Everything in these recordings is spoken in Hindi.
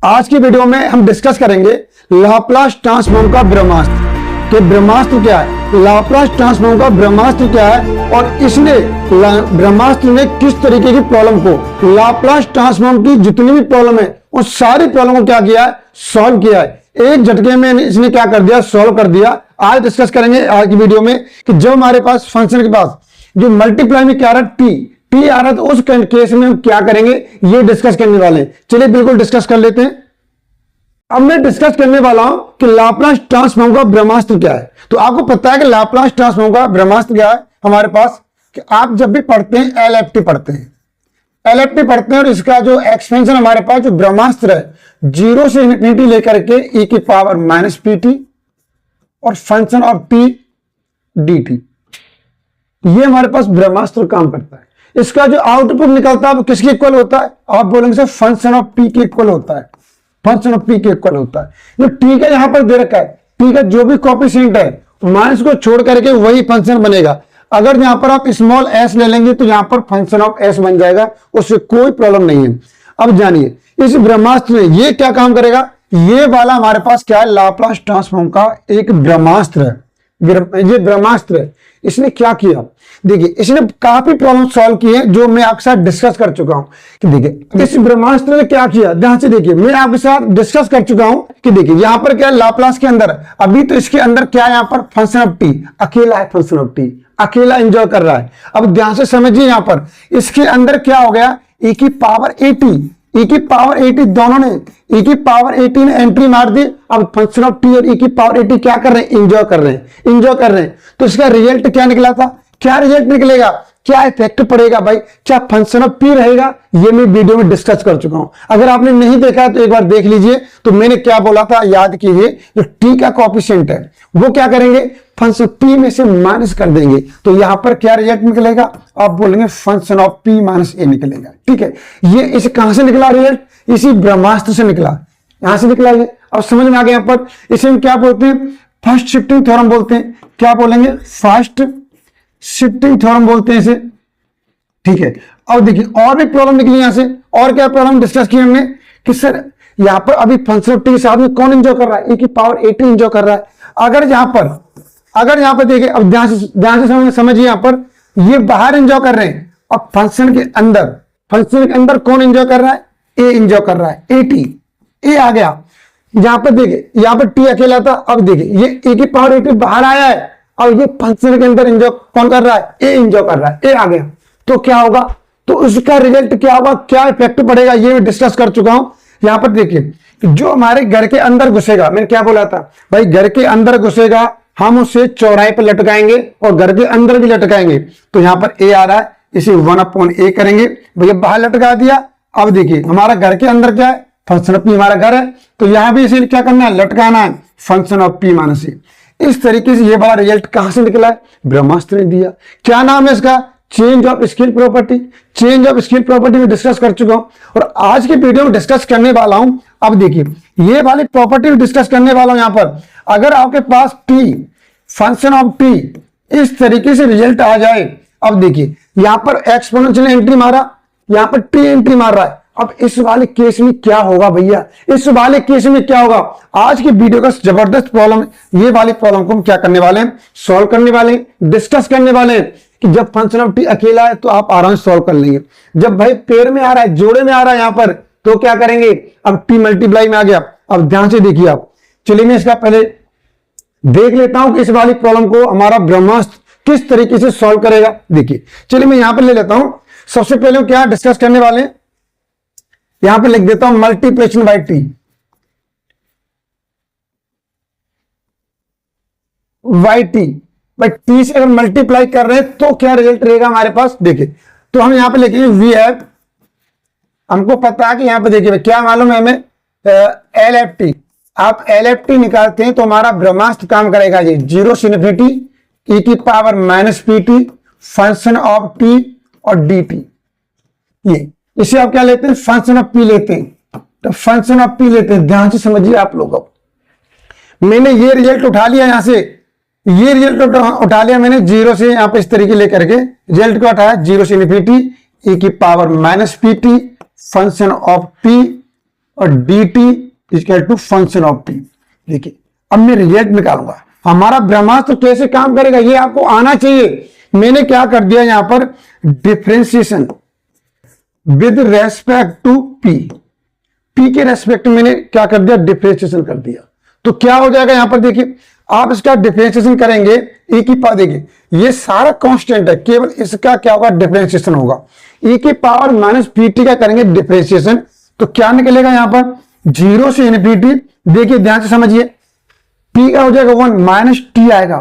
आज की वीडियो में हम डिस्कस करेंगे लाप्लास ट्रांसफॉर्म का ब्रह्मास्त्र कि ब्रह्मास्त्र क्या है, लाप्लास ट्रांसफॉर्म का ब्रह्मास्त्र क्या है और इसने ब्रह्मास्त्र ने किस तरीके की प्रॉब्लम को, लाप्लास ट्रांसफॉर्म की जितनी भी प्रॉब्लम है उन सारी प्रॉब्लम को क्या किया है, सॉल्व किया है। एक झटके में इसने क्या कर दिया, सॉल्व कर दिया। आज डिस्कस करेंगे आज की वीडियो में कि जब हमारे पास फंक्शन के पास जो मल्टीप्लाई में क्या आ रहा है, टी आ रहा है, तो उस केस में हम क्या करेंगे ये डिस्कस करने वाले हैं। चलिए बिल्कुल डिस्कस कर लेते हैं। अब मैं डिस्कस करने वाला हूं कि लाप्लास ट्रांसफॉर्म का ब्रह्मास्त्र क्या है। तो आपको पता है कि लाप्लास ट्रांसफॉर्म का ब्रह्मास्त्र क्या है हमारे पास, कि आप जब भी पढ़ते हैं एलएफटी पढ़ते हैं और इसका जो एक्सपेंशन हमारे पास जो ब्रह्मास्त्र है 0 से इन्फिनिटी लेकर के e की पावर माइनस पीटी और फंक्शन ऑफ टी dt, ये हमारे पास ब्रह्मास्त्र काम करता है। इसका जो आउटपुट निकलता है वो किसके इक्वल होता है, आप बोलेंगे सर फंक्शन ऑफ पी के इक्वल होता है, फंक्शन ऑफ पी के इक्वल होता है। जो टी का यहां पर दे रखा है, टी का जो भी कोएफिशिएंट है माइनस को छोड़ करके वही फंक्शन बनेगा। अगर यहां पर आप स्मॉल एस ले लेंगे तो यहां पर फंक्शन ऑफ एस बन जाएगा, उससे कोई प्रॉब्लम नहीं है। अब जानिए इस ब्रह्मास्त्र में ये क्या काम करेगा, ये वाला हमारे पास क्या है, लाप्लास ट्रांसफॉर्म का एक ब्रह्मास्त्र है। ये ब्रह्मास्त्र है, इसने क्या किया, देखिए इसने काफी प्रॉब्लम सॉल्व की है जो मैं आपके साथ डिस्कस कर चुका हूं। कि देखिए इस ब्रह्मास्त्र ने क्या किया, ध्यान से देखिए, मैं आपके साथ डिस्कस कर चुका हूं कि देखिए यहां पर क्या है, लाप्लास के अंदर अभी तो इसके अंदर क्या है, यहां पर फंक्शन ऑफ टी अकेला है, फंक्शन ऑफ टी अकेला एंजॉय कर रहा है। अब ध्यान से समझिए, यहां पर इसके अंदर क्या हो गया, e की पावर 80 दोनों ने e की पावर 80 ने एंट्री मार दी। अब फंक्शन ऑफ टी और e की पावर 80 क्या कर रहे हैं, एंजॉय कर रहे हैं। तो इसका रिजल्ट क्या निकला था, क्या रिजल्ट निकलेगा, क्या इफेक्ट पड़ेगा भाई, क्या फंक्शन ऑफ पी रहेगा, ये मैं वीडियो में डिस्कस कर चुका हूं। अगर आपने नहीं देखा तो एक बार देख लीजिए। तो मैंने क्या बोला था याद कीजिए, जो टी का कोएफिशिएंट है वो क्या करेंगे, फंक्शन पी में से माइनस कर देंगे। तो यहां पर क्या रिजल्ट निकलेगा, आप बोलेंगे फंक्शन ऑफ पी माइनस ए निकलेगा। ठीक है, ये इसे कहां से निकला रिजल्ट, इसी ब्रह्मास्त्र से निकला, यहां से निकला ये। अब समझ में आ गया। यहाँ पर इसे हम क्या बोलते हैं, फर्स्ट शिफ्टिंग थ्योरम बोलते हैं। क्या बोलेंगे, फर्स्ट शिफ्टिंग थ्योरम बोलते हैं इसे। ठीक है, अब देखिए और भी प्रॉब्लम निकली यहां से। और क्या प्रॉब्लम डिस्कस की हमने कि सर यहां पर अभी फंक्शन ऑफ टी के साथ में कौन एंजॉय कर रहा है, e की पावर 80 एंजॉय कर रहा है। अगर यहां पर देखिए, अब ध्यान से समझिए, यहां पर ये बाहर एंजॉय कर रहे हैं और फंक्शन के अंदर कौन एंजॉय कर रहा है, ए एंजॉय कर रहा है, 80 ए आ गया। यहां पर देखिए, यहां पर टी अकेला था, अब देखिए ये e की पावर 80 बाहर आया है और ये फंक्शन के अंदर एंजॉय कौन कर रहा है, ए एंजॉय कर रहा है, ए आ गया। तो क्या होगा, तो उसका रिजल्ट क्या होगा, क्या इफेक्ट पड़ेगा, ये मैं डिस्कस कर चुका हूं। यहां पर देखिए जो हमारे घर के अंदर घुसेगा, मैंने क्या बोला था भाई, घर के अंदर घुसेगा हम उसे चौराहे पर लटकाएंगे और घर के अंदर भी लटकाएंगे। तो यहां पर ए आ रहा है, इसे 1/a करेंगे, भैया बाहर लटका दिया। अब देखिए हमारा घर के अंदर क्या है, फंक्शन ऑफ पी हमारा घर है, तो यहां भी इसे क्या करना है, लटकाना है, फंक्शन ऑफ पी माइनस ए। इस तरीके से ये बड़ा रिजल्ट कहां से निकला है, ब्रह्मास्त्र ने दिया। क्या नाम है इसका, चेंज ऑफ स्केल प्रॉपर्टी में डिस्कस कर चुका हूं और आज की वीडियो में डिस्कस करने वाला हूं। अब देखिए ये वाली प्रॉपर्टी डिस्कस करने वाला हूं। यहां पर अगर आपके पास टी फंक्शन ऑफ टी इस तरीके से रिजल्ट आ जाए, अब देखिए यहां पर एक्सपोनेंशियल एंट्री मारा, यहां पर टी एंट्री मार रहा है। अब इस वाले केस में क्या होगा भैया, इस वाले केस में क्या होगा, आज की वीडियो का जबरदस्त प्रॉब्लम, ये वाली प्रॉब्लम को हम क्या करने वाले हैं, सॉल्व करने वाले हैं, डिस्कस करने वाले हैं। कि जब फंक्शन ऑफ टी अकेला है तो आप आराम से सॉल्व कर लेंगे, जब भाई पेयर में आ रहा है, जोड़े में आ रहा है यहां पर, तो क्या करेंगे, अब टी मल्टीप्लाई में आ गया। अब ध्यान से देखिए आप, चलिए मैं इसका पहले देख लेता हूं कि इस वाली प्रॉब्लम को हमारा ब्रह्मास्त्र किस तरीके से सॉल्व करेगा। देखिए चलिए मैं यहां पर ले लेता हूं। सबसे पहले क्या डिस्कस करने वाले हैं, यहां पे लिख देता हूं मल्टीप्लिकेशन बाय टी, भाई टी से अगर मल्टीप्लाई कर रहे हैं तो क्या रिजल्ट रहेगा हमारे पास। देखिए तो हम यहां पे लिखेंगे वी हैव, हमको पता है कि यहां पे देखिए क्या मालूम है हमें, एल एफ टी। आप एल एफ टी निकालते हैं तो हमारा ब्रह्मास्त्र काम करेगा जी, 0 से इन्फिनिटी e की power minus P T function of T और डी टी। ये इसे आप क्या लेते हैं, फंक्शन ऑफ पी लेते हैं, तो फंक्शन ऑफ पी लेते हैं। ध्यान से समझिए आप लोग, मैंने ये रिजल्ट उठा लिया, यहां से ये रिजल्ट उठा लिया मैंने 0 से, यहां पे इस तरीके लेकर के रिजल्ट को उठाया 0 से इन्फिनिटी e की power minus P T function of P और D T equal to function of T. देखिए अब मैं रिजल्ट निकालूंगा, हमारा ब्रह्मास्त्र कैसे काम करेगा ये आपको आना चाहिए। मैंने क्या कर दिया यहां पर, differentiation with respect to P, P के रेस्पेक्ट में मैंने क्या कर दिया, डिफरेंशिएशन कर दिया। तो क्या हो जाएगा यहां पर, देखिए आप इसका डिफरेंशिएशन करेंगे e की पावर, देखिए ये सारा कांस्टेंट है, केवल इसका क्या होगा, डिफरेंशिएशन होगा। e की पावर माइनस पी टी का करेंगे डिफरेंशिएशन, तो क्या निकलेगा यहां पर, 0 से इनफिनिटी। देखिए ध्यान से समझिए, p का हो जाएगा 1, माइनस टी आएगा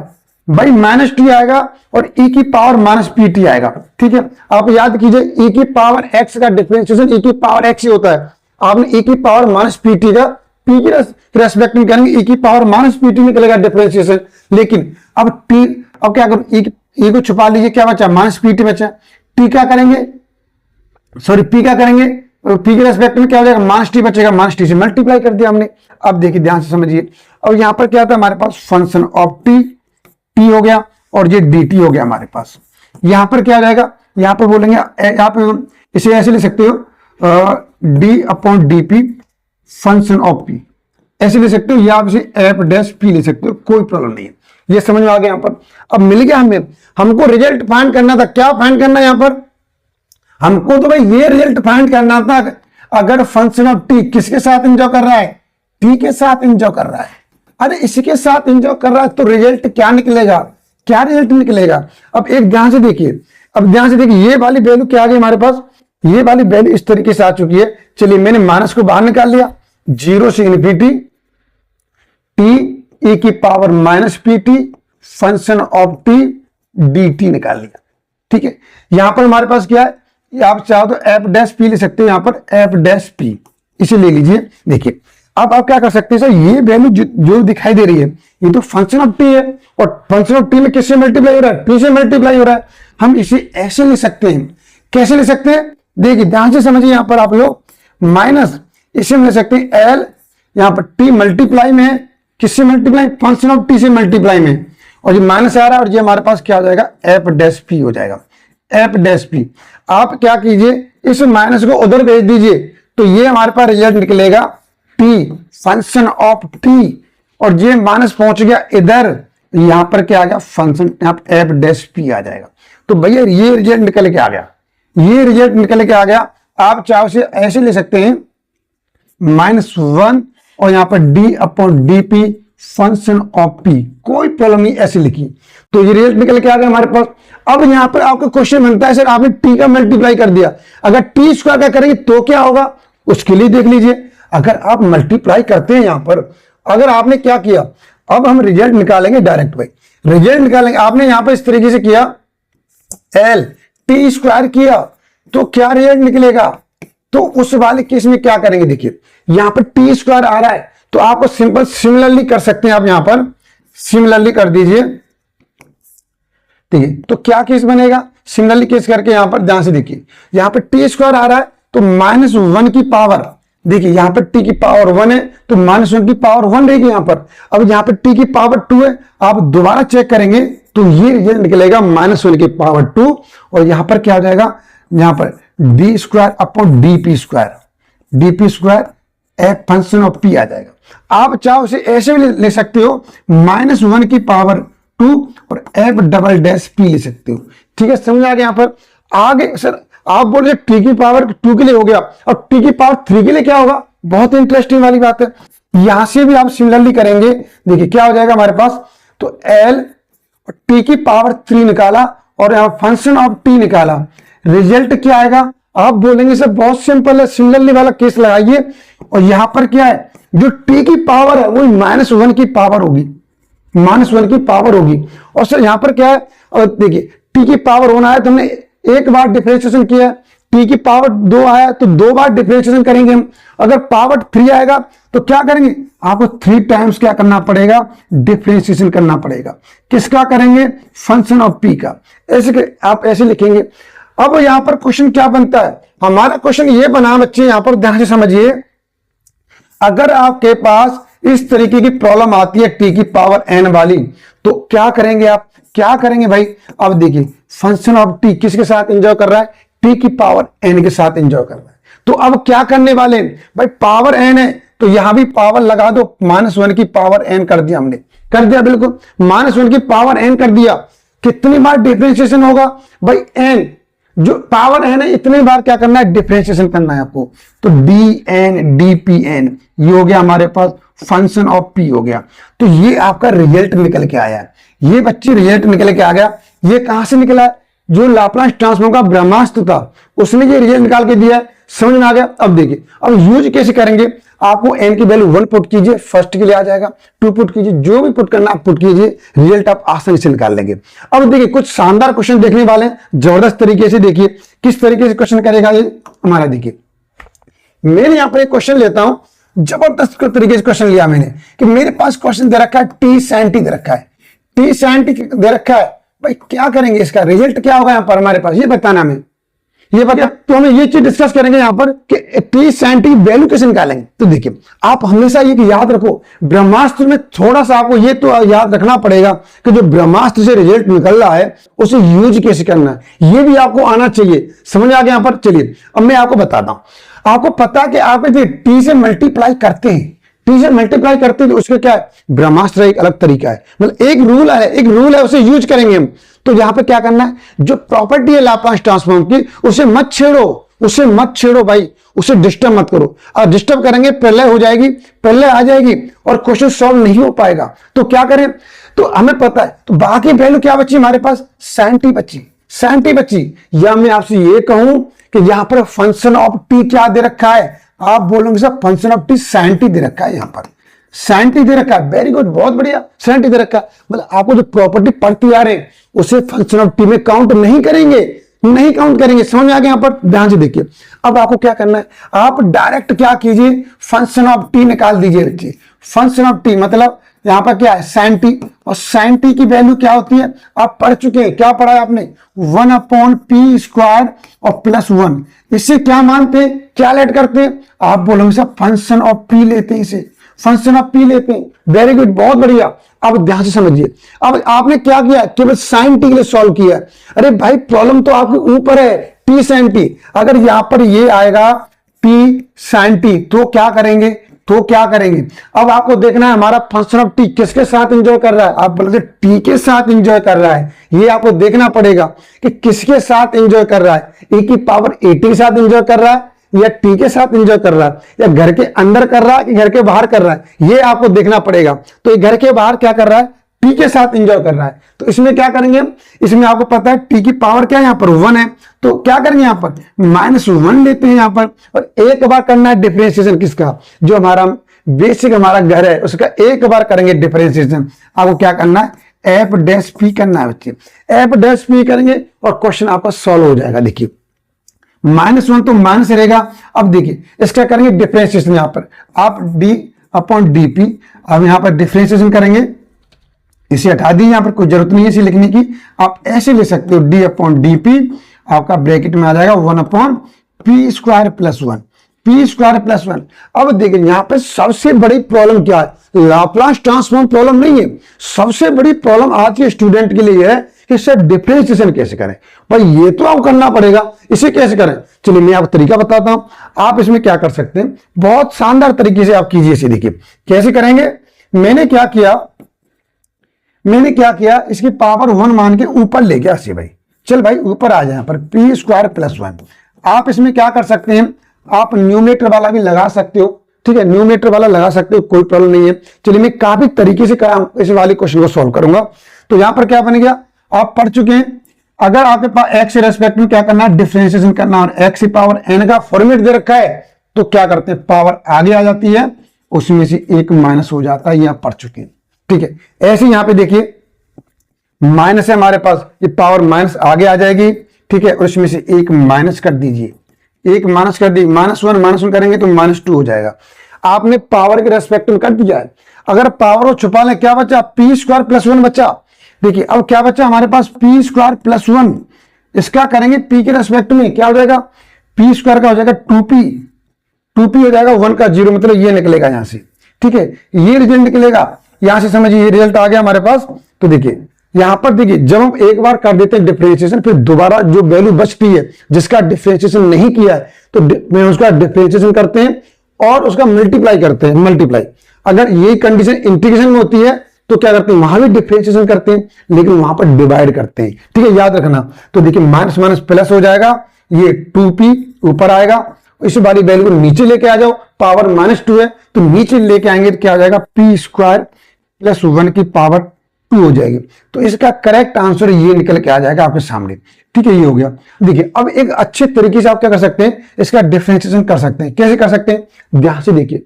भाई, माइनस टी आएगा और e की पावर माइनस पी टी आएगा। ठीक है, आप याद कीजिए e की पावर x का डिफरेंशिएशन e की पावर x ही होता है। आपने e की पावर माइनस पी टी का p की रेस्पेक्ट में करेंगे, e की पावर माइनस पी टी निकलेगा डिफरेंशिएशन। लेकिन अब t, अब क्या करूं, e को छुपा लीजिए, क्या बचा, माइनस पी टी बचा। t क्या करेंगे, सॉरी p क्या करेंगे, p के रेस्पेक्ट में क्या हो जाएगा, माइनस टी बचेगा, माइनस टी से मल्टीप्लाई कर दिया हमने। अब देखिए ध्यान से समझिए, अब यहां पर क्या था हमारे पास, फंक्शन ऑफ टी, टी हो गया और ये डी टी हो गया हमारे पास। यहां पर क्या आ जाएगा, यहां पर बोलेंगे, यहां पर इसे ऐसे ले सकते हो, D upon D P function of P, ऐसे ले सकते हो, या आप इसे एफ डैश पी ले सकते हो, कोई प्रॉब्लम नहीं है। ये समझ में आ गया यहां पर। अब मिल गया हमें, हमको रिजल्ट फाइंड करना था, क्या फाइंड करना है यहां पर, हमको तो भाई ये रिजल्ट फाइंड करना था, अगर फंक्शन ऑफ टी किसके साथ एंजॉय कर रहा है, टी के साथ एंजॉय कर रहा है। अरे इसके साथ एंजॉय कर रहा है तो रिजल्ट क्या निकलेगा, क्या रिजल्ट निकलेगा। अब एक ध्यान से देखिए, अब ध्यान से देखिए, ये वाली वैल्यू क्या आ गई हमारे पास, ये वाली वैल्यू इस तरीके से आ चुकी है। चलिए मैंने माइनस को बाहर निकाल लिया, 0 से इनफिनिटी टी e की power minus P T function of T D T निकाल लिया। ठीक है, यहां पर हमारे पास क्या है, आप चाहो तो एफ डैश पी ले सकते हो, यहां पर एफ डैश पी इसे ले लीजिए। देखिए अब आप क्या कर सकते हैं सर, ये वैल्यू जो दिखाई दे रही है ये तो फंक्शन ऑफ टी है, और फंक्शन ऑफ टी में किससे मल्टीप्लाई हो रहा है, टी से मल्टीप्लाई हो रहा है। हम इसे ऐसे ले सकते हैं, कैसे ले सकते हैं, देखिए ध्यान से समझिए, यहां पर आप लोग माइनस इसे ले सकते हैं एल, यहां पर टी मल्टीप्लाई में है, किससे मल्टीप्लाई, फंक्शन ऑफ टी से मल्टीप्लाई में, और ये माइनस आ रहा है और ये हमारे पास क्या हो जाएगा, एफ डैश पी हो जाएगा, एफ डैश पी। आप क्या कीजिए, इस माइनस को उधर भेज दीजिए, तो ये हमारे पास रिजल्ट निकलेगा टी फंक्शन ऑफ टी, और ये माइनस पहुंच गया इधर, यहां पर क्या आ गया, फंक्शन एफ डैश पी आ जाएगा। तो भैया ये रिजल्ट निकल के आ गया, ये रिजल्ट निकल के आ गया। आप चाहे उसे ऐसे ले सकते हैं, -1 और यहां पर D upon D P function of P, कोई प्रॉब्लम नहीं, ऐसे लिखिए। तो ये रिजल्ट निकल के आ गया हमारे पास। अब यहां पर आपका क्वेश्चन बनता है, सर आपने टी का मल्टीप्लाई कर दिया, अगर टी स्क्वायर का करेंगे तो क्या होगा, उसके लिए देख लीजिए। अगर आप मल्टीप्लाई करते हैं यहां पर, अगर आपने क्या किया, अब हम रिजल्ट निकालेंगे डायरेक्ट भाई, रिजल्ट निकालेंगे। आपने यहां पर इस तरीके से किया, एल टी स्क्वायर किया तो क्या रिजल्ट निकलेगा, तो उस वाले केस में क्या करेंगे, देखिए यहां पर टी स्क्वायर आ रहा है तो आपको सिंपल सिमिलरली कर सकते हैं, आप यहां पर सिमिलरली कर दीजिए। ठीक है, तो क्या केस बनेगा, सिमिलरली केस करके यहां पर ध्यान से देखिए, यहां पर टी स्क्वायर आ रहा है तो -1 की पावर, देखिए यहां पर टी की पावर 1 है तो -1 की पावर 1 रहेगी यहां पर। अब यहां पर टी की पावर 2 है, आप दोबारा चेक करेंगे तो ये रिजल्ट निकलेगा -1 की पावर 2, और यहां पर क्या हो जाएगा, यहां पर D square upon D P square, D P square F function of P आ जाएगा। आप चाहो उसे ऐसे भी ले सकते हो, -1 की पावर 2 और एफ डबल डैश पी ले सकते हो। ठीक है, समझ आ गया। यहां पर आगे सर आप बोल रहे टी की पावर 2 के लिए हो गया, और टी की पावर 3 के लिए क्या होगा, बहुत इंटरेस्टिंग वाली बात है। यहां से भी आप सिमिलरली करेंगे, देखिए क्या हो जाएगा हमारे पास, तो एल टी की पावर 3 निकाला और यहां फंक्शन ऑफ टी निकाला, रिजल्ट क्या आएगा, आप बोलेंगे सर बहुत सिंपल है, सिमिलरली वाला केस लगाइए, और यहां पर क्या है, जो टी की पावर है वो -1 की पावर होगी, -1 की पावर होगी। और सर यहां पर क्या है, और देखिए टी की पावर 1 आया तो हमने एक बार डिफरेंशिएशन किया, टी की पावर 2 आया तो 2 बार डिफरेंशिएशन करेंगे हम। अगर पावर 3 आएगा तो क्या करेंगे, आपको 3 टाइम्स क्या करना पड़ेगा, डिफरेंशिएशन करना पड़ेगा। किसका करेंगे, फंक्शन ऑफ पी का, ऐसे आप ऐसे लिखेंगे। अब यहां पर क्वेश्चन क्या बनता है, हमारा क्वेश्चन ये बना बच्चे, यहां पर ध्यान से समझिए, अगर आपके पास इस तरीके की प्रॉब्लम आती है टी की पावर n वाली, तो क्या करेंगे, आप क्या करेंगे भाई। अब देखिए फंक्शन ऑफ टी किसके साथ एंजॉय कर रहा है, टी की पावर n के साथ एंजॉय कर रहा है, तो अब क्या करने वाले हैं भाई, पावर एन है तो यहां भी पावर लगा दो, -1 की पावर एन कर दिया हमने, कर दिया बिल्कुल, -1 की पावर एन कर दिया। कितनी बार डिफरेंशिएशन होगा भाई, एन जो पावर एन है इतनी बार क्या करना है, डिफरेंशिएशन करना है आपको। तो D N D P N ये हो गया हमारे पास फंक्शन ऑफ पी हो गया। तो ये आपका रिजल्ट निकल के आया है, ये बच्चे रिजल्ट निकल के आ गया। ये कहां से निकला है, जो लाप्लास ट्रांसफॉर्म का ब्रह्मास्त्र था उसने ये रिजल्ट निकाल के दिया है, समझ में आ गया। अब देखिए अब यूज कैसे करेंगे, आपको एन की वैल्यू 1 पुट कीजिए, फर्स्ट के लिए आ जाएगा, 2 पुट कीजिए, जो भी पुट करना आप पुट कीजिए, रिजल्ट आप आसानी से निकाल लेंगे। अब देखिए कुछ शानदार क्वेश्चन देखने वाले हैं, जबरदस्त तरीके से। देखिए किस तरीके से क्वेश्चन करेगा ये हमारा, देखिए मैंने यहां पर एक क्वेश्चन लेता हूं, जबरदस्त तरीके से क्वेश्चन लिया मैंने कि मेरे पास क्वेश्चन दे रखा है टी sin t दे रखा है, टी sin t दे रखा है भाई, क्या करेंगे, इसका रिजल्ट क्या होगा यहां पर हमारे पास, ये बताना हमें, ये बता। तो हमें ये चीज डिस्कस करेंगे यहां पर कि टी sin t वैल्यू कैसे निकालेंगे। तो देखिए आप हमेशा ये याद रखो, ब्रह्मास्त्र में थोड़ा सा आपको ये तो याद रखना पड़ेगा कि जो ब्रह्मास्त्र से रिजल्ट निकल रहा है उसे यूज कैसे करना है, ये भी आपको आना चाहिए। समझ आ गया यहां पर। चलिए अब मैं आपको बताता हूं, आपको पता है कि आप टी से मल्टीप्लाई करते हैं, टी से मल्टीप्लाई करते हैं तो उसका क्या है, ब्रह्मास्त्र एक अलग तरीका है, मतलब एक रूल है उसे यूज करेंगे हम। तो यहां पे क्या करना है, जो प्रॉपर्टी है लाप्लास ट्रांसफॉर्म की उसे मत छेड़ो भाई, उसे डिस्टर्ब मत करो। और डिस्टर्ब करेंगे प्रलय हो जाएगी, प्रलय आ जाएगी और क्वेश्चन सॉल्व नहीं हो पाएगा। तो क्या करें, तो हमें पता है, तो बाकी वैल्यू क्या बची हमारे पास, sin t बची। या मैं आपसे ये कहूं कि यहां पर फंक्शन ऑफ टी क्या दे रखा है, आप बोलोगे sir function of T sin t दे रखा है, यहां पर sin t दे रखा है, वेरी गुड, बहुत बढ़िया, sin t दे रखा है। मतलब आपको जो प्रॉपर्टी पढ़ती आ रहे हैं उसे फंक्शन ऑफ टी में काउंट नहीं करेंगे, समझ में आ गया। यहां पर ध्यान से देखिए, अब आपको क्या करना है, आप डायरेक्ट क्या कीजिए, फंक्शन ऑफ टी निकाल दीजिए बच्चे। फंक्शन ऑफ टी मतलब यहां पर क्या है, sin t, और sin t की वैल्यू क्या होती है आप पढ़ चुके हैं, क्या पढ़ा है आपने, 1/p² और +1। इससे क्या मानते हैं, क्या लेट करते हैं, आप बोलोगे सर फंक्शन ऑफ p लेते हैं, इसे फंक्शन ऑफ p लेते हैं, वेरी गुड, बहुत बढ़िया। अब ध्यान से समझिए, अब आपने क्या किया, केवल sin t के लिए सॉल्व किया। अरे भाई प्रॉब्लम तो आपके ऊपर है, t sin t, अगर यहां पर ये आएगा t sin t तो क्या करेंगे, अब आपको देखना है हमारा फंक्शन ऑफ टी किसके साथ एंजॉय कर रहा है, आप बोलते टी के साथ एंजॉय कर रहा है, ये आपको देखना पड़ेगा कि किसके साथ एंजॉय कर रहा है, e की पावर at के साथ एंजॉय कर रहा है या टी के साथ एंजॉय कर रहा है, या घर के अंदर कर रहा है कि घर के बाहर कर रहा है, ये आपको देखना पड़ेगा। तो ये घर के बाहर क्या कर रहा है, टी के साथ एंजॉय कर रहा है। तो इसमें क्या करेंगे, इसमें आपको पता है टी की पावर क्या है, यहां पर 1 है, तो क्या करेंगे यहां पर -1 लेते हैं यहां पर, और एक बार करना है डिफरेंशिएशन किसका, जो हमारा बेसिक हमारा घर है उसका एक बार करेंगे डिफरेंशिएशन। आपको क्या करना है, f' करना है बच्चे, f' करेंगे और क्वेश्चन आपका सॉल्व हो जाएगा। देखिए -1 तो माइनस रहेगा। अब देखिए इसका करेंगे डिफरेंशिएशन, यहां पर आप d/dp, अब यहां पर डिफरेंशिएशन करेंगे, इसे हटा दी, यहां पर कोई जरूरत नहीं है इसे लिखने की, आप ऐसे ले सकते हो d/dp, आपका ब्रैकेट में आ जाएगा 1/p² + 1। अब देखिए यहां पे सबसे बड़ी प्रॉब्लम क्या है, लाप्लास ट्रांसफॉर्म प्रॉब्लम नहीं है, सबसे बड़ी प्रॉब्लम आज के स्टूडेंट के लिए है कि सर डिफरेंशिएशन कैसे करें। भाई ये तो आपको करना पड़ेगा, इसे कैसे करें, चलिए मैं आपको तरीका बताता हूं। आप इसमें क्या कर सकते हैं, बहुत शानदार तरीके से आप कीजिए इसे। देखिए कैसे करेंगे, मैंने क्या किया, इसकी पावर 1 मान के ऊपर ले गया से, भाई चल भाई ऊपर आ जाए, यहां पर p² + 1। आप इसमें क्या कर सकते हैं, आप न्यूमरेटर वाला भी लगा सकते हो, ठीक है, न्यूमरेटर वाला लगा सकते हो, कोई प्रॉब्लम नहीं है। चलिए मैं काफी तरीके से इस वाले क्वेश्चन को सॉल्व करूंगा। तो यहां पर क्या बन गया, आप पढ़ चुके हैं, अगर आपके पास x के रेस्पेक्ट में क्या करना है, डिफरेंशिएशन करना, और x की पावर n का फॉर्मेट दे रखा है, तो क्या करते हैं, पावर आगे आ जाती है, उसमें से एक माइनस हो जाता है, ये आप पढ़ चुके हैं, ठीक है। ऐसे यहां पे देखिए माइनस है हमारे पास, ये पावर माइनस आगे आ जाएगी, ठीक है, और इसमें से एक माइनस कर दीजिए, एक माइनस कर दी, -1 करेंगे तो -2 हो जाएगा। आपने पावर के रेस्पेक्ट में कर दिया है। अगर पावर को छुपा ले क्या बचा, p² + 1 बचा। देखिए अब क्या बचा हमारे पास, p² + 1, इसका करेंगे p के रेस्पेक्ट में, क्या हो जाएगा, p² का हो जाएगा 2p हो जाएगा, 1 का 0, मतलब ये निकलेगा यहां से, ठीक है, ये रिजल्ट निकलेगा यहां से, समझिए ये रिजल्ट आ गया हमारे पास। तो देखिए यहां पर देखिए जब हम एक बार कर देते हैं डिफरेंशिएशन, फिर दोबारा जो वैल्यू बचती है जिसका डिफरेंशिएशन नहीं किया है तो उसका डिफरेंशिएशन करते हैं और उसका मल्टीप्लाई करते हैं, मल्टीप्लाई। अगर ये कंडीशन इंटीग्रेशन में होती है तो क्या करते हैं, वहां भी डिफरेंशिएशन करते हैं, लेकिन वहां पर डिवाइड करते हैं। ठीक है, याद रखना। तो देखिए माइनस माइनस प्लस हो जाएगा, ये 2p ऊपर आएगा, इस वाली वैल्यू को नीचे लेके आ जाओ, पावर -2 है तो नीचे लेके आएंगे तो क्या आ जाएगा, p² + 1 की पावर 2 हो जाएगी। तो इसका करेक्ट आंसर ये निकल के आ जाएगा आपके सामने। ठीक है, ये हो गया। देखिए अब एक अच्छे तरीके से आप क्या कर सकते हैं, इसका डिफरेंशिएशन कर सकते हैं। कैसे कर सकते हैं, ध्यान से देखिए।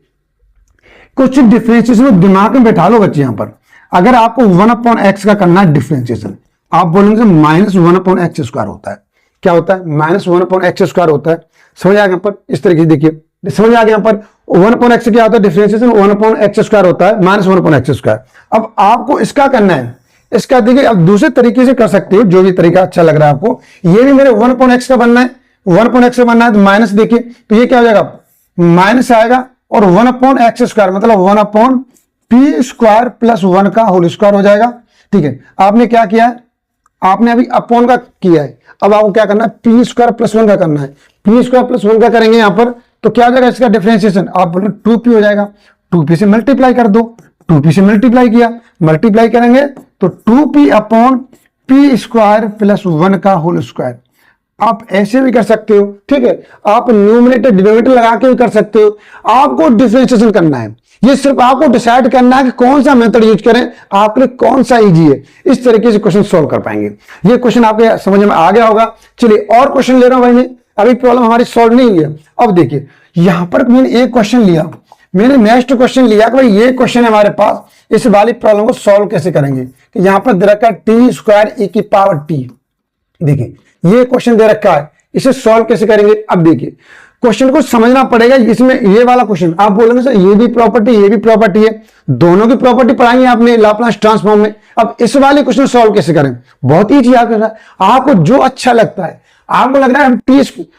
कुछ डिफरेंशिएशन दिमाग में बैठा लो बच्चे। यहां पर अगर आपको 1/x का करना है डिफरेंशिएशन, आप बोलेंगे -1/x² होता है। क्या होता है, -1/x² होता है। समझ आ गया? पर इस तरीके से देखिए, समझ आ गया? यहाँ पर 1/x क्या होता है, डिफरेंशिएशन 1/x² होता है, -1/x²। अब आपको इसका करना है, इसका देखिए अब दूसरे तरीके से कर सकते हो, जो भी तरीका अच्छा लग रहा है आपको। ये भी मेरे 1/x का बनना है, 1/x का बनना है तो माइनस देखिए, तो ये क्या हो जाएगा, माइनस आएगा और 1/x² मतलब 1/p² + 1 का होल स्क्वायर हो जाएगा। ठीक है, आपने क्या किया है, आपने अभी अपॉन का किया है, अब आपको क्या करना है, p² + 1 का करना है। p² + 1 का करेंगे यहां पर तो क्या हो जाएगा, इसका डिफरेंशिएशन आप बोल रहे 2p हो जाएगा, 2p से मल्टीप्लाई कर दो, 2p से मल्टीप्लाई किया, मल्टीप्लाई करेंगे तो 2p/p² + 1 का होल स्क्वायर। आप ऐसे भी कर सकते हो। ठीक है, आप न्यूमरेटर डिनोमिनेटर लगा के भी कर सकते हो। आपको डिफरेंशिएशन करना है, ये सिर्फ आपको डिसाइड करना है कि कौन सा मेथड यूज करें, आपके लिए कौन सा इजी है। इस तरीके से क्वेश्चन सॉल्व कर पाएंगे। ये क्वेश्चन आपके समझ में आ गया होगा। चलिए और क्वेश्चन ले रहा हूं भाई मैं, अभी प्रॉब्लम हमारी सॉल्व नहीं हुई है। अब देखिए यहां पर मैंने एक क्वेश्चन लिया, मैंने नेक्स्ट क्वेश्चन लिया कि भाई ये क्वेश्चन है हमारे पास, इस वाली प्रॉब्लम को सॉल्व कैसे करेंगे। कि यहां पर दे रखा है t² e की पावर t। देखिए ये क्वेश्चन दे रखा है, इसे सॉल्व कैसे करेंगे। अब देखिए क्वेश्चन को समझना पड़ेगा। इसमें ये वाला क्वेश्चन आप बोलेंगे सर ये भी प्रॉपर्टी ये भी प्रॉपर्टी है, दोनों की प्रॉपर्टी पढ़ाएंगे आपने लाप्लास ट्रांसफॉर्म में। अब इस वाले क्वेश्चन सॉल्व कैसे करें, बहुत ईजी आपको जो अच्छा लगता है। आपको लग रहा है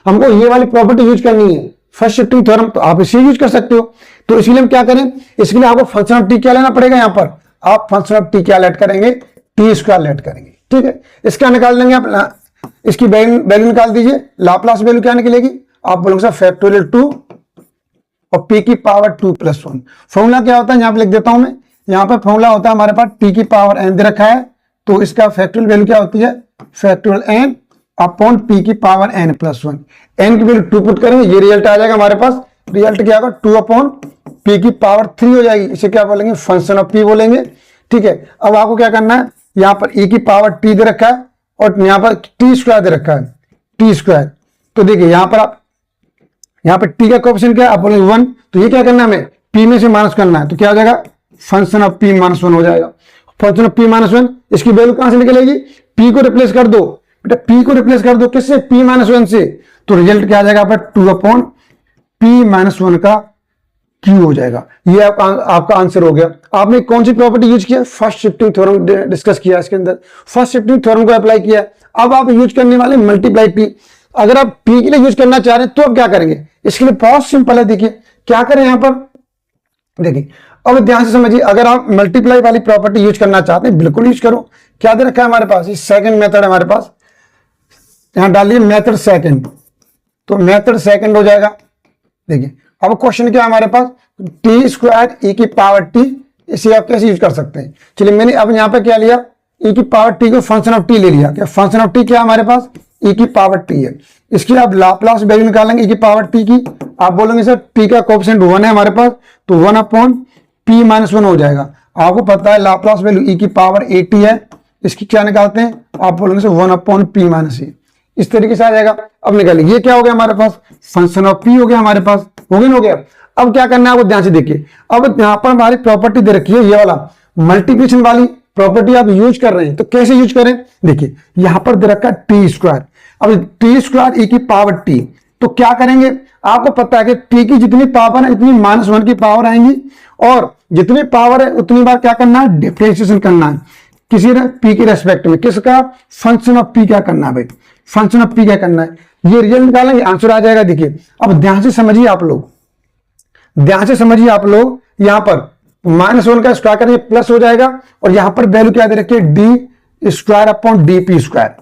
हमको ये वाली प्रॉपर्टी यूज करनी है, फर्स्ट शिफ्टिंग थ्योरम, तो आप इसे यूज कर सकते हो। तो इसलिए हम क्या करें, इसके लिए आपको फंक्शन ऑफ टी क्या लेना पड़ेगा, यहां पर आप फंक्शन ऑफ टी क्या लेट करेंगे, t² लेट करेंगे। ठीक है, इसका निकाल देंगे आप, इसकी वैल्यू निकाल दीजिए। लाप्लास वैल्यू क्या निकलेगी, आप बोलोगे सर फैक्टोरियल 2 और p की पावर 2 + 1। फॉर्मूला क्या होता है, यहां पर लिख देता हूं मैं। यहां पर फॉर्मूला होता है हमारे पास t की पावर n दे रखा है, तो इसका फैक्टोरियल वैल्यू क्या होती है, फैक्टोरियल n अपॉन p की पावर n + 1। n की वैल्यू 2 पुट करेंगे, ये रिजल्ट आ जाएगा हमारे पास। रिजल्ट क्या होगा, 2/p की पावर 3 हो जाएगी। इसे क्या बोलेंगे, फंक्शन ऑफ p बोलेंगे। ठीक है, अब आपको क्या करना है, यहां पर e की पावर t दे रखा है और यहां पर t² दे रखा है, t²। तो देखिए यहां पर आप, यहां पर t का कोएफिशिएंट क्या है, आप बोलेंगे 1, तो ये क्या करना है, हमें p में से माइनस करना है, तो क्या हो जाएगा, फंक्शन ऑफ p - 1 हो जाएगा। फंक्शन ऑफ p - 1, इसकी वैल्यू कहां से निकलेगी, p को रिप्लेस कर दो बेटा, p को रिप्लेस कर दो किससे, p - 1 से, तो रिजल्ट क्या आ जाएगा आपका 2/p - 1 का क्यू हो जाएगा। ये आपका आंसर हो गया। आपने कौन सी प्रॉपर्टी यूज किया, फर्स्ट शिफ्टिंग थ्योरम डिस्कस किया, इसके अंदर फर्स्ट शिफ्टिंग थ्योरम को अप्लाई किया। अब आप यूज करने वाले मल्टीप्लाई टी। अगर आप p के लिए यूज करना चाह रहे हैं तो अब क्या करेंगे, इसके लिए बहुत सिंपल है। देखिए क्या करें यहां पर, देखिए अब ध्यान से समझिए। अगर आप मल्टीप्लाई वाली प्रॉपर्टी यूज करना चाहते हैं बिल्कुल यूज करो। क्या दे रखा है हमारे पास, सेकंड मेथड है हमारे पास, यहां डालिए मेथड सेकंड, तो मेथड सेकंड हो जाएगा। देखिए अब क्वेश्चन क्या है हमारे पास, t² e की पावर t, इसे आप कैसे यूज कर सकते हैं। चलिए मैंने अब यहां पे क्या लिया, e की पावर t को फंक्शन ऑफ t ले लिया। क्या फंक्शन ऑफ t क्या है हमारे पास, e की पावर t है। इसकी आप लाप्लास वैल्यू निकालेंगे e की पावर t की, आप बोलेंगे सर t का कोएफिशिएंट 1 है हमारे पास, तो 1/p - 1 हो जाएगा। आपको पता है लाप्लास वैल्यू e की पावर 80 है, इसकी क्या निकालते हैं, आप बोलेंगे सर 1/p - a। इस तरीके से आ जाएगा। अब निकालिए, ये क्या हो गया हमारे पास, फंक्शन ऑफ p हो गया हमारे पास, हो गया। अब क्या करना है आपको ध्यान से देखिए। अब यहां पर हमारी प्रॉपर्टी दे रखी है, ये वाला मल्टीप्लिकेशन वाली प्रॉपर्टी आप यूज कर रहे हैं, तो कैसे यूज करें। देखिए यहां पर दे रखा है t², अब t² e की पावर t, तो क्या करेंगे, आपको पता है कि t की जितनी पावर है इतनी -1 की पावर आएंगी, और जितनी पावर है उतनी बार क्या करना है, डिफरेंशिएशन करना है किसी p के रेस्पेक्ट में। किसका, फंक्शन ऑफ p क्या करना है भाई, फंक्शन ऑफ p क्या करना है। ये रिजल्ट निकालेंगे, आंसर आ जाएगा। देखिए अब ध्यान से समझिए आप लोग, ध्यान से समझिए आप लोग। यहां पर -1 का स्क्वायर करेंगे प्लस हो जाएगा, और यहां पर वैल्यू क्या दे रखी है, d square upon D P square.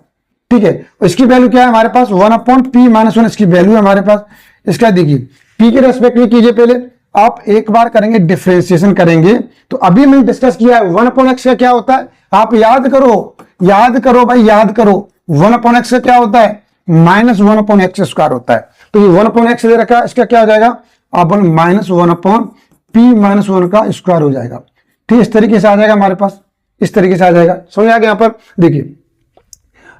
ठीक है, इसकी वैल्यू क्या है हमारे पास, 1 अपॉन पी माइनस 1 इसकी वैल्यू है हमारे पास। इसका देखिए पी के रेस्पेक्ट में कीजिए, पहले आप एक बार करेंगे डिफरेंशिएशन करेंगे, तो अभी मैंने डिस्कस किया है 1 अपॉन एक्स का क्या होता है, आप याद करो भाई, याद करो 1 अपॉन एक्स का क्या होता है, माइनस 1 अपॉन एक्स स्क्वायर होता है। तो ये 1 अपॉन एक्स दे रखा है, इसका क्या हो जाएगा, आप माइनस 1 अपॉन पी माइनस 1 का स्क्वायर हो जाएगा। ठीक, इस तरीके से आ जाएगा हमारे पास, इस तरीके से आ जाएगा, समझ आ गया। यहाँ पर देखिए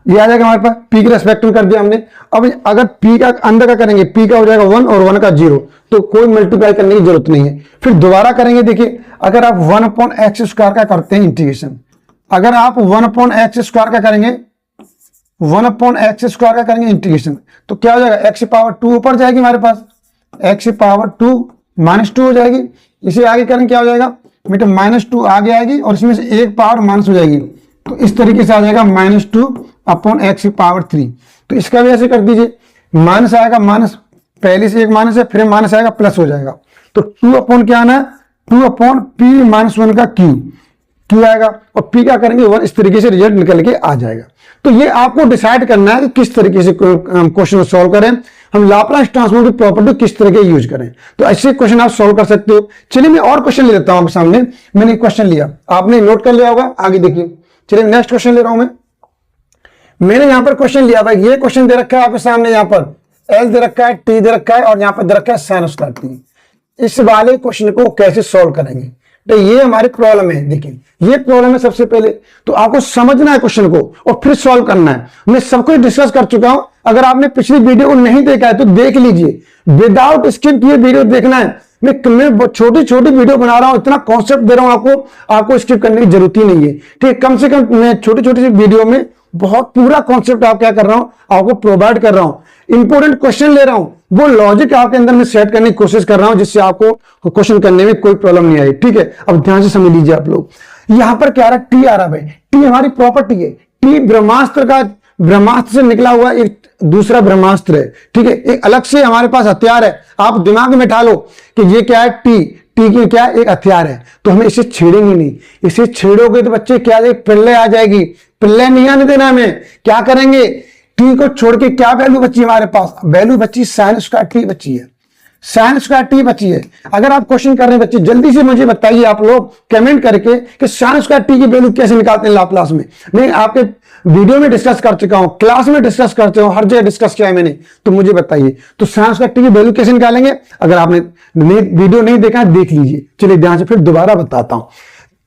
ये आ जाएगा हमारे पास, पी के रेस्पेक्ट में कर दिया हमने। अब अगर पी का अंदर का करेंगे, पी का हो जाएगा 1 और 1 का 0, तो कोई मल्टीप्लाई करने की जरूरत नहीं है। फिर दोबारा करेंगे, देखिए अगर आप 1 अपॉन एक्स स्क्वायर का करते हैं इंटीग्रेशन, अगर आप 1 अपॉन एक्स स्क्वायर का करेंगे, 1 अपॉन एक्स स्क्वायर का करेंगे इंटीग्रेशन, तो क्या हो जाएगा, एक्स पावर 2 ऊपर जाएगी हमारे पास, एक्स पावर 2 माइनस 2 हो जाएगी। इसे आगे करेंगे क्या हो जाएगा बेटा, माइनस 2 आगे आएगी और इसमें से एक पावर माइनस हो जाएगी, तो इस तरीके से आ जाएगा माइनस 2 अपॉन एक्स पावर 3। तो इसका भी ऐसे कर दीजिए, माइनस आएगा, माइनस पहले से एक माइनस है, फिर माइनस आएगा, प्लस हो जाएगा। तो 2 अपॉन क्या आना है, 2 अपॉन पी माइनस 1 का क्यू आएगा, और पी का करेंगे 1, इस तरीके से रिजल्ट निकल के आ जाएगा। तो ये आपको डिसाइड करना है कि किस तरीके से क्वेश्चन सॉल्व करें, हम लाप्लास ट्रांसफॉर्म की प्रॉपर्टी किस तरह के यूज करें। तो ऐसे क्वेश्चन आप सॉल्व कर सकते हो। चलिए मैं और क्वेश्चन ले लेता हूं आपके सामने। मैंने क्वेश्चन लिया, आपने नोट कर लिया होगा, आगे देखिए। चलिए नेक्स्ट क्वेश्चन ले रहा हूं मैंने यहां पर क्वेश्चन लिया भाई, ये क्वेश्चन दे रखा है आपके सामने, यहां पर एल दे रखा है, टी दे रखा है, और यहां पर दे रखा है साइन स्क्वायर टी। इस वाले क्वेश्चन को कैसे सॉल्व करेंगे, तो ये हमारी प्रॉब्लम है। देखिए ये प्रॉब्लम है, सबसे पहले तो आपको समझना है क्वेश्चन को और फिर सॉल्व करना है। मैं सब कुछ डिस्कस कर चुका हूं, अगर आपने पिछली वीडियो को नहीं देखा है तो देख लीजिए, विदाउट स्किप किए वीडियो देखना है। मैं छोटी छोटी वीडियो बना रहा हूं, इतना कॉन्सेप्ट दे रहा हूं आपको स्किप करने की जरूरत ही नहीं है। ठीक, कम से कम मैं छोटी छोटी वीडियो में बहुत पूरा कॉन्सेप्ट आप क्या कर रहा हूं, आपको प्रोवाइड कर रहा हूं। इंपॉर्टेंट क्वेश्चन ले रहा हूं, वो लॉजिक आपके अंदर में सेट करने की कोशिश कर रहा हूं, जिससे आपको क्वेश्चन करने में कोई प्रॉब्लम नहीं आई। ठीक है, अब ध्यान से समझ लीजिए आप लोग। यहां पर क्या आ रहा है, टी आ रहा है भाई, टी हमारी प्रॉपर्टी है। टी ब्रह्मास्त्र से निकला हुआ एक दूसरा ब्रह्मास्त्र है। ठीक है, एक अलग से हमारे पास हथियार है। आप दिमाग में बैठा लो कि ये क्या है, टी की क्या एक हथियार है, तो हमें इसे छेड़ेंगे नहीं। इसे छेड़ोगे तो बच्चे क्या आ जाएगी, प्रलय आ जाएगी। प्रलय नहीं आने देना हमें। क्या करेंगे, टी को छोड़ के क्या वैल्यू बची हमारे पास, वैल्यू बची साइन स्क्वायर टी बची है, साइन स्क्वायर टी बची है। अगर आप क्वेश्चन कर रहे हैं बच्चे, जल्दी से मुझे बताइए आप लोग कमेंट करके कि साइन स्क्वायर टी की वैल्यू कैसे निकालते हैं लाप्लास में। मैं आपके वीडियो में डिस्कस कर चुका हूं, क्लास में डिस्कस करते हूं, हर जगह डिस्कस किया है मैंने, तो मुझे बताइए तो साइन स्क्वायर टी की वैल्यू कैसे निकालेंगे। अगर आपने वीडियो नहीं देखा देख लीजिए। चलिए ध्यान से फिर दोबारा बताता हूं।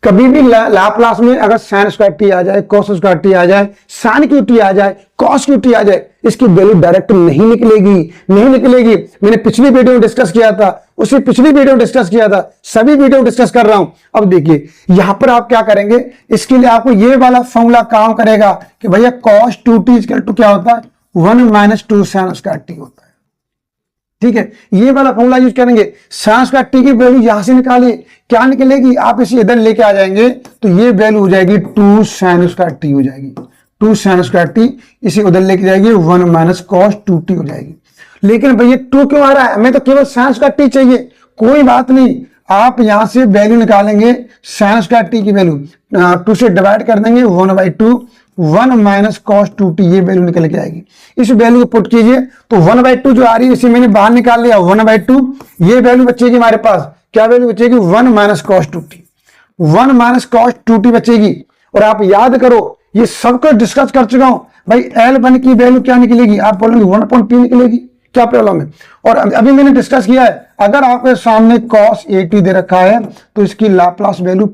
कभी भी लाप्लास में अगर साइन स्क्वायर टी आ जाए, कॉस स्क्वायर टी आ जाए, साइन क्यू टी आ जाए, कॉस क्यू टी आ जाए, इसकी वैल्यू डायरेक्ट नहीं निकलेगी। मैंने पिछली वीडियो में डिस्कस किया था, उसी पिछली वीडियो में डिस्कस किया था, सभी वीडियो डिस्कस कर रहा हूं। अब देखिए यहां पर आप क्या करेंगे, इसके लिए आपको ये वाला फॉर्मूला काम करेगा कि भैया कॉस 2t इक्वल टू क्या होता है, 1 माइनस 2 साइन स्क्वायर टी होता है। ठीक है, ये वाला फॉर्मूला यूज करेंगे। साइन स्क्वायर टी की वैल्यू यहां से निकालिए, क्या निकलेगी, आप इसे इधर लेके आ जाएंगे तो ये वैल्यू हो जाएगी 2 साइन स्क्वायर टी हो जाएगी, 2 साइन स्क्वायर टी। इसे उधर लेके जाएगी 1 माइनस कॉस 2t हो जाएगी। लेकिन भैया 2 क्यों आ रहा है, हमें तो केवल साइन स्क्वायर टी चाहिए। कोई बात नहीं, आप यहां से वैल्यू निकालेंगे, साइन स्क्वायर टी की वैल्यू 2 से डिवाइड कर देंगे, 1/2 1 माइनस कॉस 2t, ये वैल्यू निकल के आएगी। इस वैल्यू को पुट कीजिए तो 1/2 जो आ रही है इसे मैंने बाहर निकाल लिया, 1/2 ये वैल्यू बचेगी हमारे पास, क्या वैल्यू बचेगी, 1 minus cos 2t, 1 minus cos 2t बचेगी। और आप याद करो ये सब कुछ डिस्कस कर चुका हूं भाई, L1 की वैल्यू क्या निकलेगी, आप बोलेंगे 1/p निकलेगी, क्या प्रॉब्लम है। और अभी मैंने डिस्कस किया है, अगर आपके सामने cos 80 दे रखा है तो इसकी Laplace value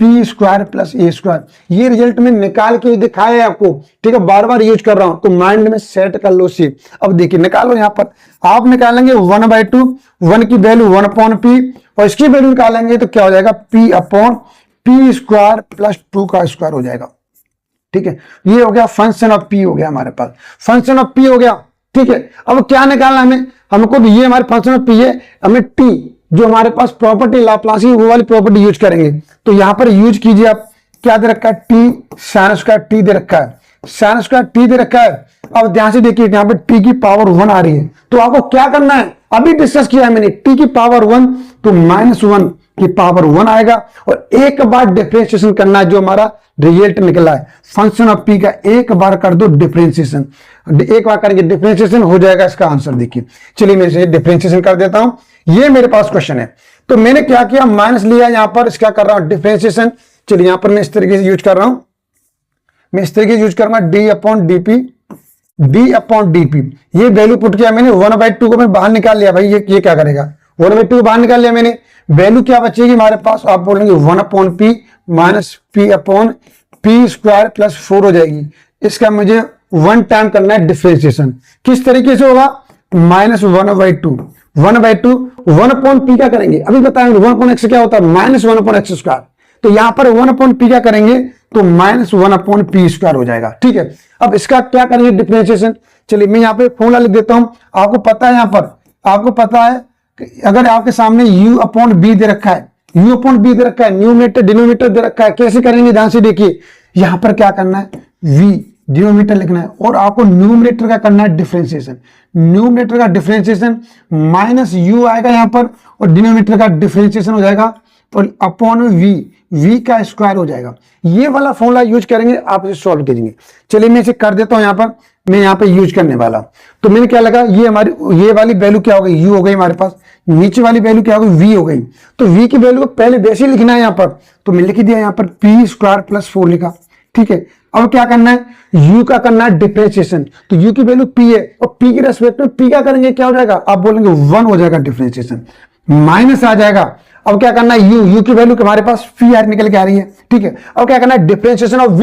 p square plus a square, ये रिजल्ट में निकाल के दिखाया है आपको। ठीक है, बार बार यूज कर रहा हूं तो माइंड में सेट कर लो इसे। अब देखिए निकालो, यहां पर आप निकालेंगे 1/2, 1 की वैल्यू 1/p, और इसकी वैल्यू निकालेंगे तो क्या हो जाएगा, p स्क्वायर प्लस 2 का स्क्वायर हो जाएगा। ठीक है, ये हो गया फंक्शन ऑफ p हो गया हमारे पास, फंक्शन ऑफ p हो गया। ठीक है, अब क्या निकालना हमें, हमको ये हमारे फंक्शन ऑफ p है, हमें t जो हमारे पास प्रॉपर्टी लाप्लास की वो वाली प्रॉपर्टी यूज करेंगे। तो यहां पर यूज कीजिए आप, क्या दे रखा है, टी साइन स्क्वायर टी दे रखा है, साइन स्क्वायर टी दे रखा है। अब ध्यान से देखिए यहां पर टी की पावर 1 आ रही है, तो आपको क्या करना है, अभी डिस्कस किया है मैंने, टी की पावर 1 तो -1 की पावर 1 आएगा और एक बार डिफरेंशिएशन करना है, जो हमारा रिजल्ट निकला है फंक्शन ऑफ पी का, एक बार कर दो डिफरेंशिएशन, एक बार करके डिफरेंशिएशन हो जाएगा इसका आंसर। देखिए चलिए मैं इसे डिफरेंशिएशन कर देता हूं। ये मेरे पास क्वेश्चन है, तो मैंने क्या किया, माइनस लिया, यहां पर क्या कर रहा हूं डिफरेंशिएशन। चलिए यहां पर मैं इस तरीके से यूज कर रहा हूं, मैं इस तरीके से यूज करूंगा डी अपॉन डीपी। ये वैल्यू पुट किया मैंने, 1/2 को मैं बाहर निकाल लिया भाई, ये क्या करेगा, 1/2 को बाहर निकाल लिया मैंने, वैल्यू क्या बचेगी हमारे पास, आप बोलेंगे 1/p minus p upon p square plus 4 हो जाएगी। इसका मुझे 1 टाइम करना है डिफरेंशिएशन। किस तरीके से होगा, माइनस 1/2 1 अपॉन p क्या करेंगे, अभी बताएंगे 1/x क्या होता है, माइनस 1/x स्क्वायर। तो यहां पर 1/p क्या करेंगे, तो माइनस 1/p स्क्वायर हो जाएगा। ठीक है, अब इसका क्या करेंगे डिफरेंशिएशन। चलिए मैं यहां पे फॉर्मूला लिख देता हूं। आपको पता है, यहां पर आपको पता है कि अगर आपके सामने u/b दे रखा है, u/b दे रखा है, न्यूमरेटर डिनोमिनेटर दे रखा है, कैसे करेंगे ध्यान से देखिए। यहां पर क्या करना है, v डिनोमिनेटर लिखना है और आपको न्यूमरेटर का करना है डिफरेंशिएशन। न्यूमरेटर का डिफरेंशिएशन माइनस u आएगा यहां पर और डिनोमिनेटर का डिफरेंशिएशन हो जाएगा और अपॉन v का स्क्वायर हो जाएगा। ये वाला फॉर्मूला यूज करेंगे, आप इसे सॉल्व कीजिए। चलिए मैं इसे कर देता हूं, यहां पर मैं यहां पे यूज करने वाला। तो मैंने क्या लगा, ये हमारी ये वाली वैल्यू क्या हो गई, u हो गई हमारे पास, नीचे वाली वैल्यू क्या हो गई, v हो गई। तो v की वैल्यू को पहले वैसे ही लिखना है यहां पर, तो मैं लिख दिया यहां पर p स्क्वायर प्लस 4 लिखा। ठीक है, अब क्या करना है, u का करना है डिफरेंशिएशन। तो u की वैल्यू p है और p के रेस्पेक्ट में p क्या करेंगे, क्या हो जाएगा, आप बोलेंगे 1 हो जाएगा डिफरेंशिएशन, माइनस आ जाएगा। अब क्या करना है, u की वैल्यू हमारे पास p निकल के आ रही है। ठीक है, अब क्या करना है डिफरेंशिएशन ऑफ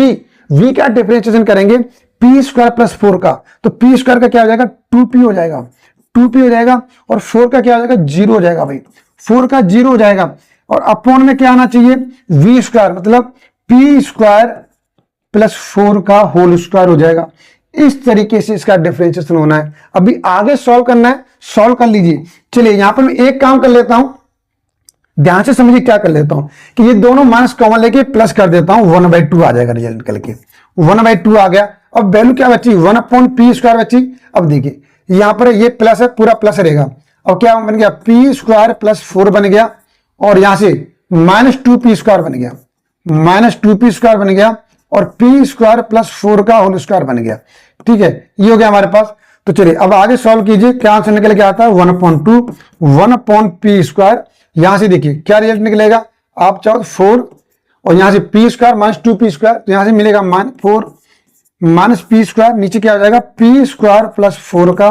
v का डिफरेंशिएशन करेंगे p स्क्वायर प्लस 4 का। तो p स्क्वायर का क्या हो जाएगा, 2p हो जाएगा, 2p हो जाएगा और 4 का क्या हो जाएगा, 0 हो जाएगा भाई, 4 का 0 हो जाएगा। और अपॉन में क्या आना चाहिए, v स्क्वायर मतलब p स्क्वायर प्लस 4 का होल स्क्वायर हो जाएगा। इस तरीके से इसका डिफरेंशिएशन होना है। अभी आगे सॉल्व करना है, सॉल्व कर लीजिए। चलिए यहां पर मैं एक काम कर लेता हूं, ध्यान से समझिए क्या कर लेता हूं कि ये दोनों माइनस कॉमन लेके प्लस कर देता हूं, 1/2 आ जाएगा रिजल्ट निकल के, 1/2 आ गया। अब वैल्यू क्या बची, 1/p स्क्वायर बची। अब देखिए यहां पर ये प्लस है, पूरा प्लस रहेगा। अब क्या बन गया, p स्क्वायर प्लस 4 बन गया और यहां से माइनस 2p स्क्वायर बन गया, माइनस 2p स्क्वायर बन गया और p स्क्वायर प्लस 4 का होल स्क्वायर बन गया। ठीक है, ये हो गया हमारे पास। तो चलिए अब आगे सॉल्व कीजिए, क्या आंसर निकल के आता है, 1/2 1/p स्क्वायर। यहां से देखिए क्या रिजल्ट निकलेगा, आप चाहो 4 और यहां से p square minus 2p square, तो यहां से मिलेगा -4 माइनस p स्क्वायर, नीचे क्या हो जाएगा, p स्क्वायर प्लस 4 का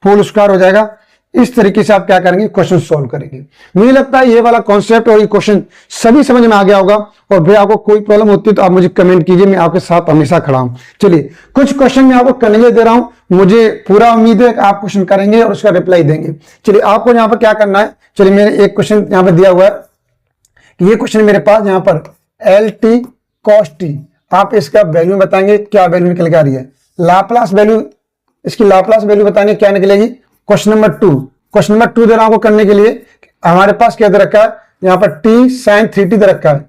होल स्क्वायर हो जाएगा। इस तरीके से आप क्या करेंगे, क्वेश्चन सॉल्व करेंगे। मुझे लगता है ये वाला कॉन्सेप्ट और ये क्वेश्चन सभी समझ में आ गया होगा। और फिर आपको कोई प्रॉब्लम होती है तो आप मुझे कमेंट कीजिए, मैं आपके साथ हमेशा खड़ा हूं। चलिए कुछ क्वेश्चन मैं आपको करने दे रहा हूं, मुझे पूरा उम्मीद है कि आप क्वेश्चन करेंगे और उसका रिप्लाई देंगे। चलिए आपको यहाँ पर क्या करना है, चलिए मेरे एक क्वेश्चन यहाँ पर दिया हुआ है कि ये क्वेश्चन मेरे पास यहाँ पर LT cos t, आप इसका वैल्यू बताएंगे, क्या वैल्यू निकल के आ रही है, लाप्लास वैल्यू, इसकी लाप्लास वैल्यू बताएंगे क्या निकलेगी। क्वेश्चन नंबर 2 दे रहा हूं करने के लिए। हमारे पास क्या दे रखा है, यहाँ पर t sin 3t दे रखा है,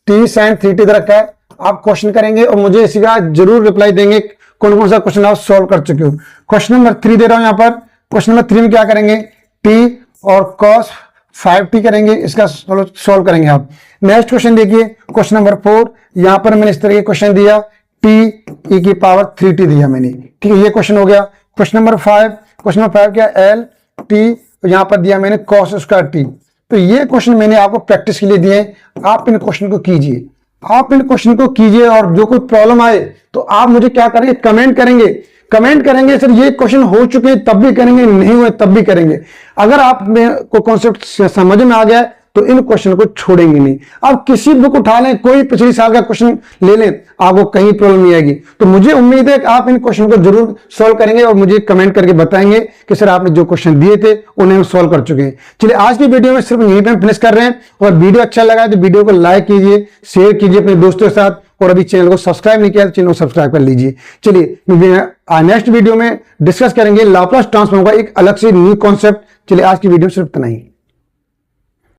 t sin 3t दे रखा है। आप क्वेश्चन करेंगे और मुझे इसी का जरूर रिप्लाई देंगे कौन कौन सा क्वेश्चन आप सॉल्व कर चुके हो। क्वेश्चन नंबर 3 दे रहा हूं यहाँ पर। क्वेश्चन नंबर 3 में क्या करेंगे, t और cos 5t करेंगे, इसका सॉल्व करेंगे आप। नेक्स्ट क्वेश्चन देखिए, क्वेश्चन नंबर 4, यहां पर मैंने इस तरह के क्वेश्चन दिया, t e की पावर 3t दिया मैंने। ठीक है, ये क्वेश्चन हो गया। क्वेश्चन नंबर 5 क्या, l t यहां पर दिया मैंने cos स्क्वायर t। तो ये क्वेश्चन मैंने आपको प्रैक्टिस के लिए दिए, आप इन क्वेश्चन को कीजिए, आप इन क्वेश्चन को कीजिए और जो कोई प्रॉब्लम आए तो आप मुझे क्या करेंगे, कमेंट करेंगे सर ये क्वेश्चन हो चुके हैं तब भी करेंगे, नहीं हुए तब भी करेंगे। अगर आप को कॉन्सेप्ट समझ में आ गया है तो इन क्वेश्चन को छोड़ेंगे नहीं। आप किसी बुक उठा लें, कोई पिछले साल का क्वेश्चन ले लें, आपको कहीं प्रॉब्लम नहीं आएगी। तो मुझे उम्मीद है कि आप इन क्वेश्चन को जरूर सॉल्व करेंगे और मुझे कमेंट करके बताएंगे कि सर आपने जो क्वेश्चन दिए थे उन्हें हम सॉल्व कर चुके हैं। चलिए आज की वीडियो में सिर्फ यहीं पर फिनिश कर रहे हैं, और वीडियो अच्छा लगा तो वीडियो को लाइक कीजिए, शेयर कीजिए अपने दोस्तों के साथ, और अभी चैनल को सब्सक्राइब नहीं किया तो चैनल को सब्सक्राइब कर लीजिए। चलिए नेक्स्ट वीडियो में डिस्कस करेंगे लाप्लास ट्रांसफॉर्म का एक अलग से न्यू कॉन्सेप्ट। चलिए आज की वीडियो सिर्फ इतना ही।